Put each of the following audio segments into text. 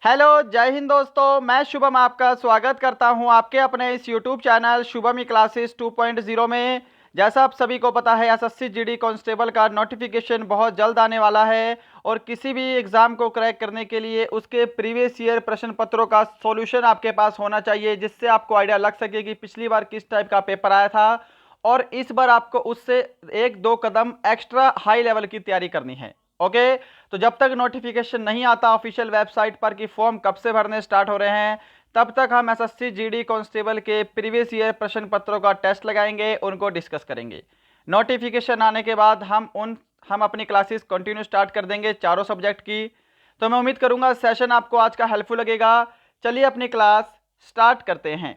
Hello, जय हिंद दोस्तों। मैं शुभम आपका स्वागत करता हूं आपके अपने इस यूट्यूब चैनल शुभम ई क्लासेस 2.0 में। जैसा आप सभी को पता है, एसएससी जीडी कांस्टेबल का नोटिफिकेशन बहुत जल्द आने वाला है और किसी भी एग्ज़ाम को क्रैक करने के लिए उसके प्रीवियस ईयर प्रश्न पत्रों का सॉल्यूशन आपके पास होना चाहिए, जिससे आपको आइडिया लग सके कि पिछली बार किस टाइप का पेपर आया था और इस बार आपको उससे एक दो कदम एक्स्ट्रा हाई लेवल की तैयारी करनी है। ओके, तो जब तक नोटिफिकेशन नहीं आता ऑफिशियल वेबसाइट पर कि फॉर्म कब से भरने स्टार्ट हो रहे हैं, तब तक हम एसएससी जीडी कांस्टेबल के प्रीवियस ईयर प्रश्न पत्रों का टेस्ट लगाएंगे, उनको डिस्कस करेंगे। नोटिफिकेशन आने के बाद हम अपनी क्लासेस कंटिन्यू स्टार्ट कर देंगे चारों सब्जेक्ट की। तो मैं उम्मीद करूंगा सेशन आपको आज का हेल्पफुल लगेगा। चलिए अपनी क्लास स्टार्ट करते हैं।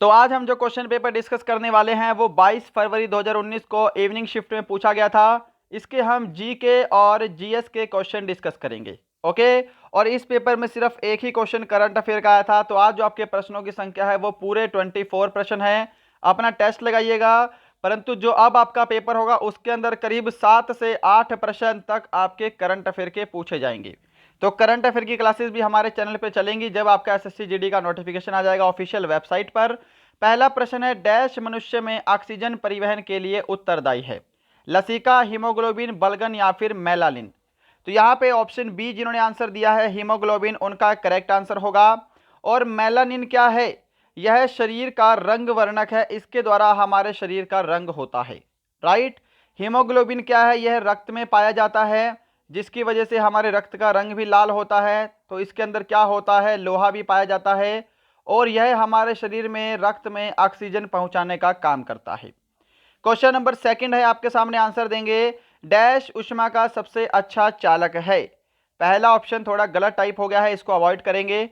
तो आज हम जो क्वेश्चन पेपर डिस्कस करने वाले हैं वो 22 फरवरी 2019 को इवनिंग शिफ्ट में पूछा गया था। इसके हम जीके और जीएस के क्वेश्चन डिस्कस करेंगे। ओके, और इस पेपर में सिर्फ एक ही क्वेश्चन करंट अफेयर का आया था। तो आज जो आपके प्रश्नों की संख्या है वो पूरे 24 प्रश्न है। अपना टेस्ट लगाइएगा, परंतु जो अब आपका पेपर होगा उसके अंदर करीब 7 से 8 प्रश्न तक आपके करंट अफेयर के पूछे जाएंगे। तो करंट अफेयर की क्लासेस भी हमारे चैनल पे चलेंगी जब आपका एसएससी जीडी का नोटिफिकेशन आ जाएगा ऑफिशियल वेबसाइट पर। पहला प्रश्न है, डैश मनुष्य में ऑक्सीजन परिवहन के लिए उत्तरदायी है? लसिका, हीमोग्लोबिन, बलगन या फिर मेलानिन? तो यहाँ पे ऑप्शन बी जिन्होंने आंसर दिया है हीमोग्लोबिन, उनका करेक्ट आंसर होगा। और मेलानिन क्या है? यह शरीर का रंग वर्णक है, इसके द्वारा हमारे शरीर का रंग होता है। राइट। हीमोग्लोबिन क्या है? यह रक्त में पाया जाता है, जिसकी वजह से हमारे रक्त का रंग भी लाल होता है। तो इसके अंदर क्या होता है? लोहा भी पाया जाता है और यह हमारे शरीर में रक्त में ऑक्सीजन पहुंचाने का काम करता है। क्वेश्चन नंबर सेकंड है, आपके सामने आंसर देंगे, डैश ऊष्मा का सबसे अच्छा चालक है? पहला ऑप्शन थोड़ा गलत टाइप हो गया है, इसको अवॉइड करेंगे।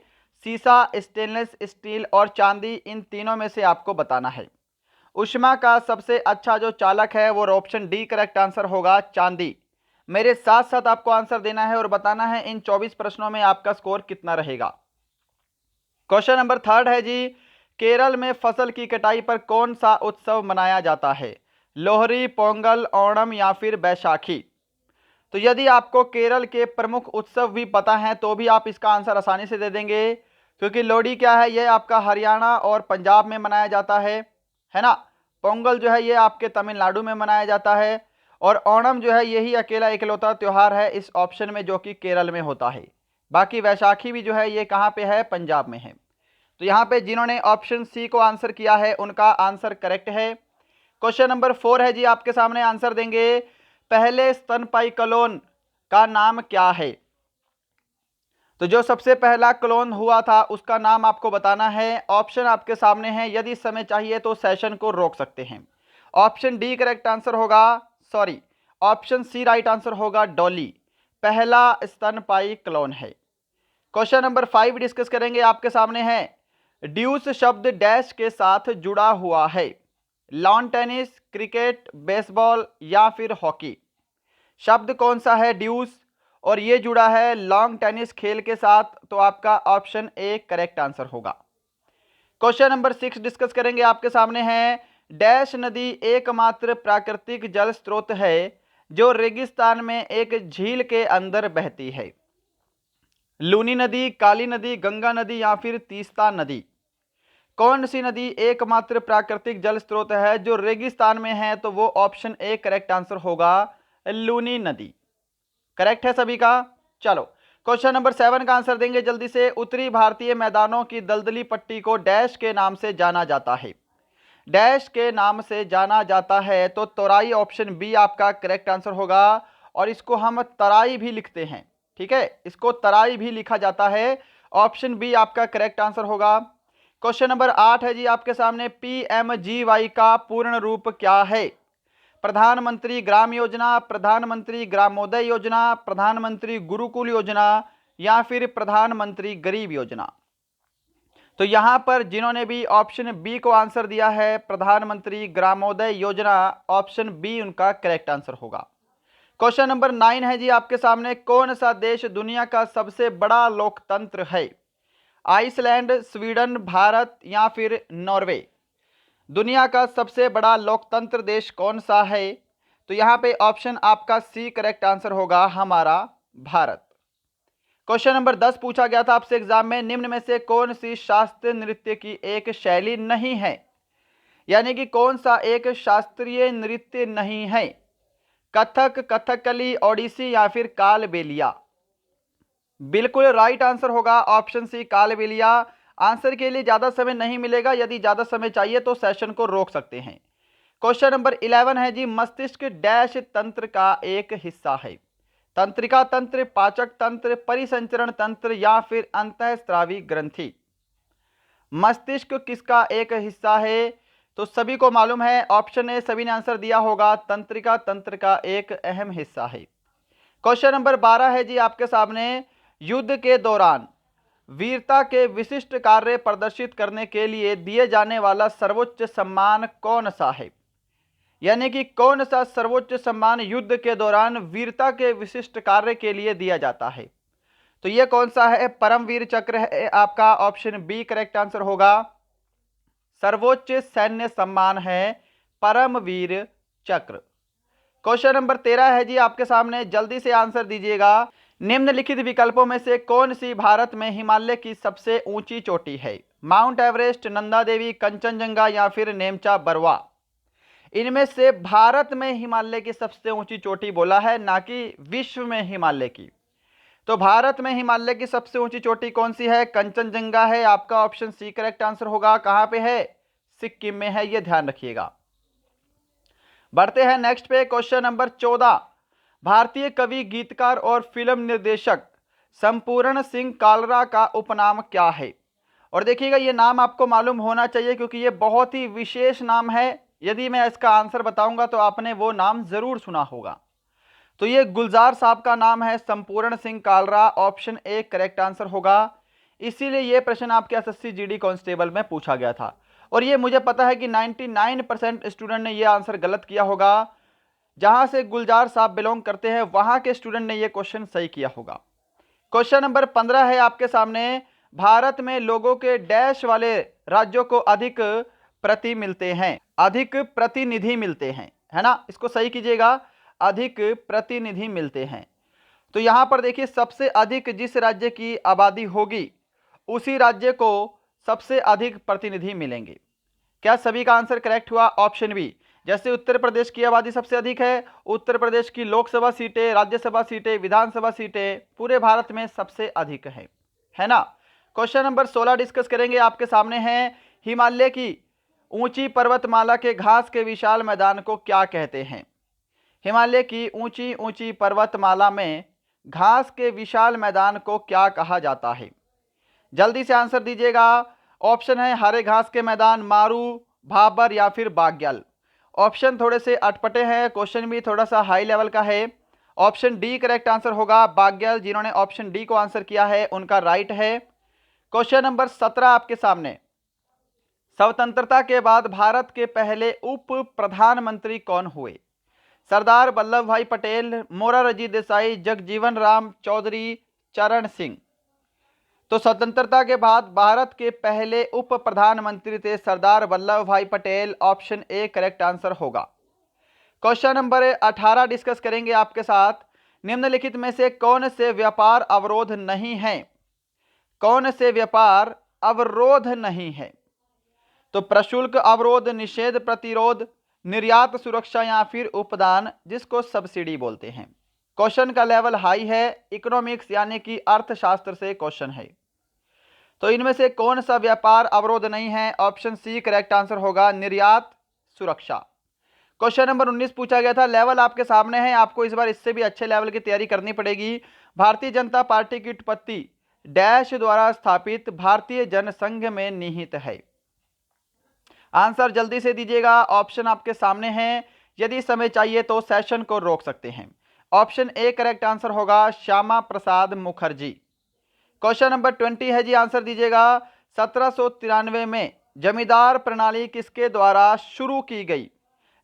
सीसा, स्टेनलेस स्टील और चांदी, इन तीनों में से आपको बताना है। ऊष्मा का सबसे अच्छा जो चालक है वो ऑप्शन डी करेक्ट आंसर होगा, चांदी। मेरे साथ साथ आपको आंसर देना है और बताना है इन 24 प्रश्नों में आपका स्कोर कितना रहेगा। क्वेश्चन नंबर थर्ड है जी, केरल में फसल की कटाई पर कौन सा उत्सव मनाया जाता है? लोहरी, पोंगल, ओणम या फिर बैसाखी? तो यदि आपको केरल के प्रमुख उत्सव भी पता है तो भी आप इसका आंसर आसानी से दे देंगे, क्योंकि लोहड़ी क्या है? यह आपका हरियाणा और पंजाब में मनाया जाता है ना। पोंगल जो है ये आपके तमिलनाडु में मनाया जाता है और ओणम जो है यही अकेला इकलौता त्यौहार है इस ऑप्शन में जो कि केरल में होता है। बाकी वैशाखी भी जो है ये कहाँ पे है? पंजाब में है। तो यहाँ पे जिन्होंने ऑप्शन सी को आंसर किया है उनका आंसर करेक्ट है। क्वेश्चन नंबर 4 है जी, आपके सामने आंसर देंगे, पहले स्तनपायी क्लोन का नाम क्या है? तो जो सबसे पहला क्लोन हुआ था उसका नाम आपको बताना है। ऑप्शन आपके सामने है, यदि समय चाहिए तो सेशन को रोक सकते हैं। ऑप्शन डी करेक्ट आंसर होगा, sorry, option C right answer होगा, डॉली पहला स्तनपायी क्लोन है। क्वेश्चन नंबर 5 डिस्कस करेंगे, आपके सामने है, ड्यूस शब्द डैश के साथ जुड़ा हुआ है? लॉन टेनिस, क्रिकेट, बेसबॉल या फिर हॉकी? शब्द कौन सा है ड्यूस और ये जुड़ा है लॉन्ग टेनिस खेल के साथ? तो आपका ऑप्शन ए करेक्ट आंसर होगा। क्वेश्चन नंबर 6 डिस्कस करेंगे, आपके सामने है, डैश नदी एकमात्र प्राकृतिक जल स्रोत है जो रेगिस्तान में एक झील के अंदर बहती है? लूनी नदी, काली नदी, गंगा नदी या फिर तीस्ता नदी? कौन सी नदी एकमात्र प्राकृतिक जल स्रोत है जो रेगिस्तान में है? तो वो ऑप्शन ए करेक्ट आंसर होगा, लूनी नदी। करेक्ट है सभी का। चलो क्वेश्चन नंबर 7 का आंसर देंगे जल्दी से, उत्तरी भारतीय मैदानों की दलदली पट्टी को डैश के नाम से जाना जाता है? डैश के नाम से जाना जाता है तो तराई, ऑप्शन बी आपका करेक्ट आंसर होगा। और इसको हम तराई भी लिखते हैं, ठीक है, इसको तराई भी लिखा जाता है। ऑप्शन बी आपका करेक्ट आंसर होगा। क्वेश्चन नंबर 8 है जी, आपके सामने, पीएमजीवाई का पूर्ण रूप क्या है? प्रधानमंत्री ग्राम योजना, प्रधानमंत्री ग्रामोदय योजना, प्रधानमंत्री गुरुकुल योजना या फिर प्रधानमंत्री गरीब योजना? तो यहां पर जिन्होंने भी ऑप्शन बी को आंसर दिया है, प्रधानमंत्री ग्रामोदय योजना, ऑप्शन बी उनका करेक्ट आंसर होगा। क्वेश्चन नंबर 9 है जी, आपके सामने, कौन सा देश दुनिया का सबसे बड़ा लोकतंत्र है? आइसलैंड, स्वीडन, भारत या फिर नॉर्वे? दुनिया का सबसे बड़ा लोकतंत्र देश कौन सा है? तो यहाँ पे ऑप्शन आपका सी करेक्ट आंसर होगा, हमारा भारत। क्वेश्चन नंबर 10 पूछा गया था आपसे एग्जाम में, निम्न में से कौन सी शास्त्रीय नृत्य की एक शैली नहीं है, यानी कि कौन सा एक शास्त्रीय नृत्य नहीं है? कथक, कथकली, ओडिसी या फिर कालबेलिया? बिल्कुल राइट आंसर होगा ऑप्शन सी कालबेलिया। आंसर के लिए ज्यादा समय नहीं मिलेगा, यदि ज्यादा समय चाहिए तो सेशन को रोक सकते हैं। क्वेश्चन नंबर 11 है जी, मस्तिष्क डैश तंत्र का एक हिस्सा है? तंत्रिका तंत्र, पाचक तंत्र, परिसंचरण तंत्र या फिर अंतःस्रावी ग्रंथि? मस्तिष्क किसका एक हिस्सा है? तो सभी को मालूम है, ऑप्शन ए सभी ने आंसर दिया होगा, तंत्रिका तंत्र का एक अहम हिस्सा है। क्वेश्चन नंबर 12 है जी आपके सामने, युद्ध के दौरान वीरता के विशिष्ट कार्य प्रदर्शित करने के लिए दिए जाने वाला सर्वोच्च सम्मान कौन सा है? यानी कि कौन सा सर्वोच्च सम्मान युद्ध के दौरान वीरता के विशिष्ट कार्य के लिए दिया जाता है? तो यह कौन सा है? परमवीर चक्र है आपका, ऑप्शन बी करेक्ट आंसर होगा। सर्वोच्च सैन्य सम्मान है परमवीर चक्र। क्वेश्चन नंबर 13 है जी आपके सामने, जल्दी से आंसर दीजिएगा। निम्नलिखित विकल्पों में से कौन सी भारत में हिमालय की सबसे ऊंची चोटी है? माउंट एवरेस्ट, नंदा देवी, कंचनजंगा या फिर नेमचा बरवा? इनमें से भारत में हिमालय की सबसे ऊंची चोटी बोला है, ना कि विश्व में हिमालय की। तो भारत में हिमालय की सबसे ऊंची चोटी कौन सी है? कंचनजंगा है आपका, ऑप्शन सी करेक्ट आंसर होगा। कहां पे है? सिक्किम में है, यह ध्यान रखिएगा। बढ़ते हैं नेक्स्ट पे, क्वेश्चन नंबर 14। भारतीय कवि, गीतकार और फिल्म निर्देशक संपूर्ण सिंह कालरा का उपनाम क्या है? और देखिएगा, ये नाम आपको मालूम होना चाहिए क्योंकि ये बहुत ही विशेष नाम है। यदि मैं इसका आंसर बताऊंगा तो आपने वो नाम जरूर सुना होगा। तो ये गुलजार साहब का नाम है, संपूर्ण Singh Kalra, option A correct answer होगा। इसीलिए ये प्रश्न आपके एसएससी जीडी कांस्टेबल में पूछा गया था। और ये मुझे पता है कि 99% स्टूडेंट ने ये आंसर गलत किया होगा। जहां से गुलजार साहब बिलोंग करते हैं वहां के स्टूडेंट ने ये क्वेश्चन सही किया होगा। क्वेश्चन नंबर 15 है आपके सामने, भारत में लोगों के डैश वाले राज्यों को अधिक प्रति मिलते हैं, अधिक प्रतिनिधि मिलते हैं, है ना? इसको सही कीजिएगा, अधिक प्रतिनिधि मिलते हैं। तो यहां पर देखिए, सबसे अधिक जिस राज्य की आबादी होगी उसी राज्य को सबसे अधिक प्रतिनिधि मिलेंगे। क्या सभी का आंसर करेक्ट हुआ? Option B. जैसे उत्तर प्रदेश की आबादी सबसे अधिक है, उत्तर प्रदेश की लोकसभा सीटें, राज्यसभा सीटें, विधानसभा सीटें पूरे भारत में सबसे अधिक है ना? क्वेश्चन नंबर 16 डिस्कस करेंगे, आपके सामने है, हिमालय की ऊंची पर्वतमाला के घास के विशाल मैदान को क्या कहते हैं? हिमालय की ऊंची ऊंची पर्वतमाला में घास के विशाल मैदान को क्या कहा जाता है? जल्दी से आंसर दीजिएगा। ऑप्शन है हरे घास के मैदान, मारू, भाबर या फिर बाग्याल। ऑप्शन थोड़े से अटपटे हैं, क्वेश्चन भी थोड़ा सा हाई लेवल का है। ऑप्शन डी करेक्ट आंसर होगा, बाग्याल। जिन्होंने ऑप्शन डी को आंसर किया है उनका राइट है। क्वेश्चन नंबर 17 आपके सामने, स्वतंत्रता के बाद भारत के पहले उप प्रधानमंत्री कौन हुए? सरदार वल्लभ भाई पटेल, मोरारजी देसाई, जगजीवन राम चौधरी, चरण सिंह? तो स्वतंत्रता के बाद भारत के पहले उप प्रधानमंत्री थे सरदार वल्लभ भाई Patel, option A correct answer होगा। क्वेश्चन नंबर 18 डिस्कस करेंगे आपके साथ, निम्नलिखित में से कौन से व्यापार अवरोध नहीं है? कौन से व्यापार अवरोध नहीं है? तो प्रशुल्क अवरोध, निषेध प्रतिरोध, निर्यात सुरक्षा या फिर उपदान, जिसको सब्सिडी बोलते हैं। क्वेश्चन का लेवल हाई है, इकोनॉमिक्स यानी कि अर्थशास्त्र से क्वेश्चन है। तो इनमें से कौन सा व्यापार अवरोध नहीं है? ऑप्शन सी करेक्ट आंसर होगा, निर्यात सुरक्षा। क्वेश्चन नंबर 19 पूछा गया था, लेवल आपके सामने है, आपको इस बार इससे भी अच्छे लेवल की तैयारी करनी पड़ेगी। भारतीय जनता पार्टी की उत्पत्ति डैश द्वारा स्थापित भारतीय जनसंघ में निहित है। आंसर जल्दी से दीजिएगा, ऑप्शन आपके सामने हैं। यदि समय चाहिए तो सेशन को रोक सकते हैं। ऑप्शन ए करेक्ट आंसर होगा, श्यामा प्रसाद मुखर्जी। क्वेश्चन नंबर 20 है जी, आंसर दीजिएगा। 1793 में जमींदार प्रणाली किसके द्वारा शुरू की गई?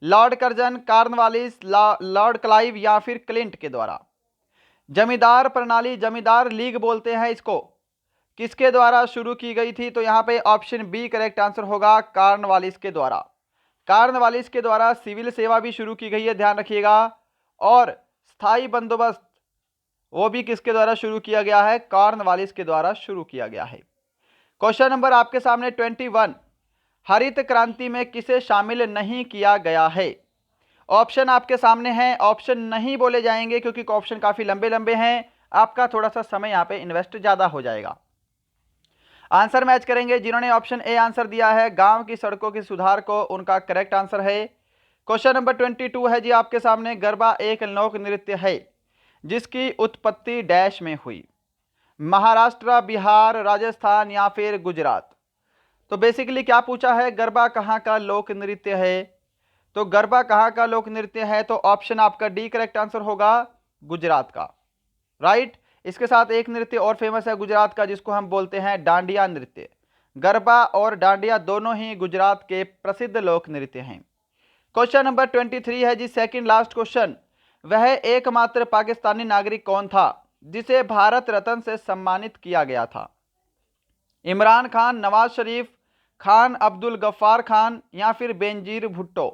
Lord Curzon, Cornwallis, Lord Clive या फिर क्लिंट के द्वारा? जमींदार प्रणाली, जमींदार लीग बोलते हैं इसको, किसके द्वारा शुरू की गई थी? तो यहाँ पे ऑप्शन बी करेक्ट आंसर होगा, कॉर्नवालिस के द्वारा। कॉर्नवालिस के द्वारा सिविल सेवा भी शुरू की गई है, ध्यान रखिएगा। और स्थायी बंदोबस्त वो भी किसके द्वारा शुरू किया गया है? कॉर्नवालिस के द्वारा शुरू किया गया है। क्वेश्चन नंबर आपके सामने 21, हरित क्रांति में किसे शामिल नहीं किया गया है? ऑप्शन आपके सामने हैं, ऑप्शन नहीं बोले जाएंगे क्योंकि ऑप्शन काफी लंबे लंबे हैं, आपका थोड़ा सा समय यहाँ पे इन्वेस्ट ज्यादा हो जाएगा। आंसर मैच करेंगे। जिन्होंने ऑप्शन ए आंसर दिया है गांव की सड़कों की सुधार को, उनका करेक्ट आंसर है। क्वेश्चन नंबर 22 है जी आपके सामने, गरबा एक लोक नृत्य है जिसकी उत्पत्ति डैश में हुई? महाराष्ट्र, बिहार, राजस्थान या फिर गुजरात? तो बेसिकली क्या पूछा है, गरबा कहाँ का लोक नृत्य है? तो गरबा कहाँ का लोक नृत्य है? तो ऑप्शन आपका डी करेक्ट आंसर होगा, गुजरात का। राइट। इसके साथ एक नृत्य और फेमस है गुजरात का जिसको हम बोलते हैं डांडिया नृत्य। गरबा और डांडिया दोनों ही गुजरात के प्रसिद्ध लोक नृत्य हैं। क्वेश्चन नंबर 23 है जी, सेकंड लास्ट क्वेश्चन, वह एकमात्र पाकिस्तानी नागरिक कौन था जिसे भारत रत्न से सम्मानित किया गया था? इमरान खान, नवाज शरीफ, खान अब्दुल गफ्फार खान या फिर बेनजीर भुट्टो?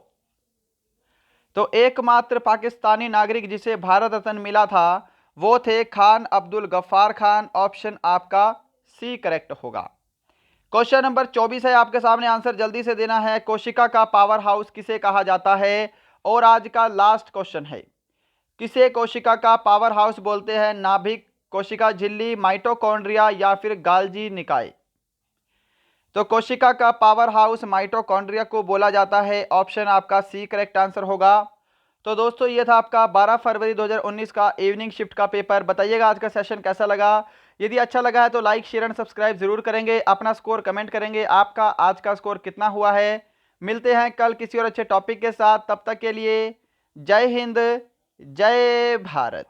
तो एकमात्र पाकिस्तानी नागरिक जिसे भारत रत्न मिला था वो थे खान अब्दुल गफ्फार खान। ऑप्शन आपका सी करेक्ट होगा। क्वेश्चन नंबर 24 है आपके सामने, आंसर जल्दी से देना है। कोशिका का पावर हाउस किसे कहा जाता है? और आज का लास्ट क्वेश्चन है, किसे कोशिका का पावर हाउस बोलते हैं? नाभिक, कोशिका झिल्ली, माइटोकॉन्ड्रिया या फिर गाल्जी निकाय? तो कोशिका का पावर हाउस माइटोकॉन्ड्रिया को बोला जाता है। ऑप्शन आपका सी करेक्ट आंसर होगा। तो दोस्तों ये था आपका 12 फरवरी 2019 का इवनिंग शिफ्ट का पेपर। बताइएगा आज का सेशन कैसा लगा। यदि अच्छा लगा है तो लाइक, शेयर एंड सब्सक्राइब जरूर करेंगे। अपना स्कोर कमेंट करेंगे, आपका आज का स्कोर कितना हुआ है। मिलते हैं कल किसी और अच्छे टॉपिक के साथ, तब तक के लिए जय हिंद, जय भारत।